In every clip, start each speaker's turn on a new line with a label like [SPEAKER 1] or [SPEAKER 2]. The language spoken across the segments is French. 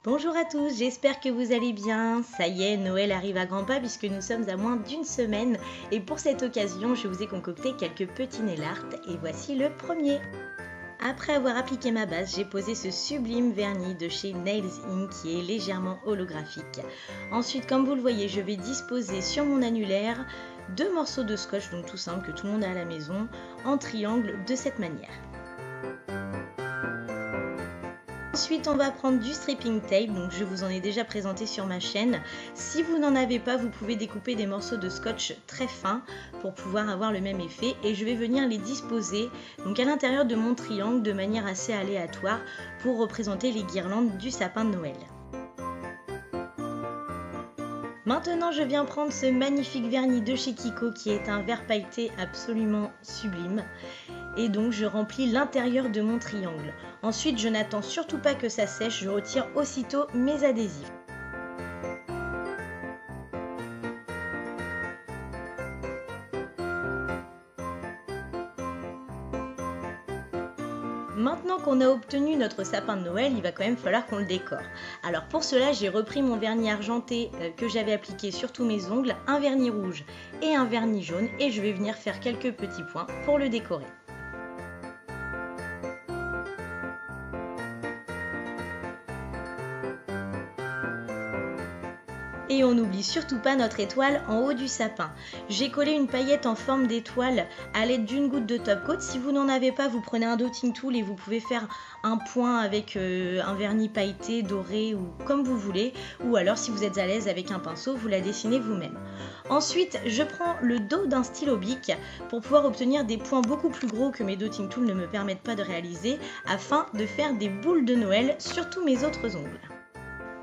[SPEAKER 1] Bonjour à tous, j'espère que vous allez bien. Ça y est, Noël arrive à grands pas puisque nous sommes à moins d'une semaine et pour cette occasion, je vous ai concocté quelques petits nail art et voici le premier. Après avoir appliqué ma base, j'ai posé ce sublime vernis de chez Nails Inc qui est légèrement holographique. Ensuite, comme vous le voyez, je vais disposer sur mon annulaire deux morceaux de scotch, donc tout simple que tout le monde a à la maison, en triangle de cette manière. Ensuite, on va prendre du stripping tape, donc je vous en ai déjà présenté sur ma chaîne. Si vous n'en avez pas, vous pouvez découper des morceaux de scotch très fins pour pouvoir avoir le même effet. Et je vais venir les disposer donc à l'intérieur de mon triangle de manière assez aléatoire pour représenter les guirlandes du sapin de Noël. Maintenant, je viens prendre ce magnifique vernis de chez Kiko qui est un vert pailleté absolument sublime. Et donc je remplis l'intérieur de mon triangle. Ensuite, je n'attends surtout pas que ça sèche, je retire aussitôt mes adhésifs. Maintenant qu'on a obtenu notre sapin de Noël, il va quand même falloir qu'on le décore. Alors pour cela, j'ai repris mon vernis argenté que j'avais appliqué sur tous mes ongles, un vernis rouge et un vernis jaune et je vais venir faire quelques petits points pour le décorer. Et on n'oublie surtout pas notre étoile en haut du sapin. J'ai collé une paillette en forme d'étoile à l'aide d'une goutte de top coat. Si vous n'en avez pas, vous prenez un dotting tool et vous pouvez faire un point avec un vernis pailleté, doré ou comme vous voulez. Ou alors si vous êtes à l'aise avec un pinceau, vous la dessinez vous-même. Ensuite, je prends le dos d'un stylo bic pour pouvoir obtenir des points beaucoup plus gros que mes dotting tools ne me permettent pas de réaliser afin de faire des boules de Noël sur tous mes autres ongles.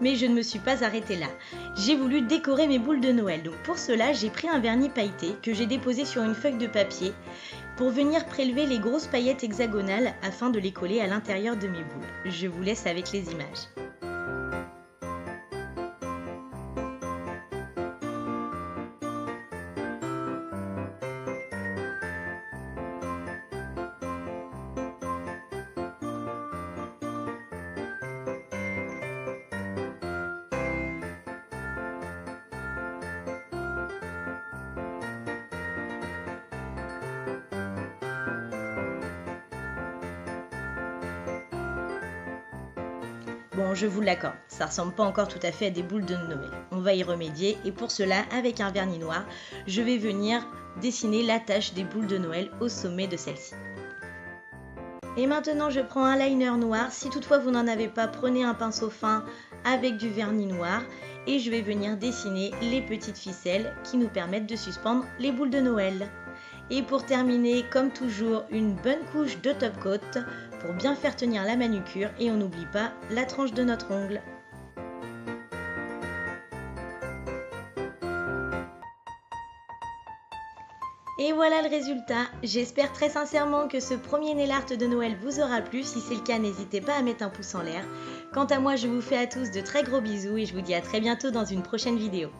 [SPEAKER 1] Mais je ne me suis pas arrêtée là. J'ai voulu décorer mes boules de Noël. Donc pour cela, j'ai pris un vernis pailleté que j'ai déposé sur une feuille de papier pour venir prélever les grosses paillettes hexagonales afin de les coller à l'intérieur de mes boules. Je vous laisse avec les images. Bon, je vous l'accorde, ça ressemble pas encore tout à fait à des boules de Noël. On va y remédier et pour cela, avec un vernis noir, je vais venir dessiner l'attache des boules de Noël au sommet de celle-ci. Et maintenant, je prends un liner noir. Si toutefois vous n'en avez pas, prenez un pinceau fin avec du vernis noir et je vais venir dessiner les petites ficelles qui nous permettent de suspendre les boules de Noël. Et pour terminer, comme toujours, une bonne couche de top coat pour bien faire tenir la manucure et on n'oublie pas la tranche de notre ongle. Et voilà le résultat. J'espère très sincèrement que ce premier nail art de Noël vous aura plu. Si c'est le cas, n'hésitez pas à mettre un pouce en l'air. Quant à moi, je vous fais à tous de très gros bisous et je vous dis à très bientôt dans une prochaine vidéo.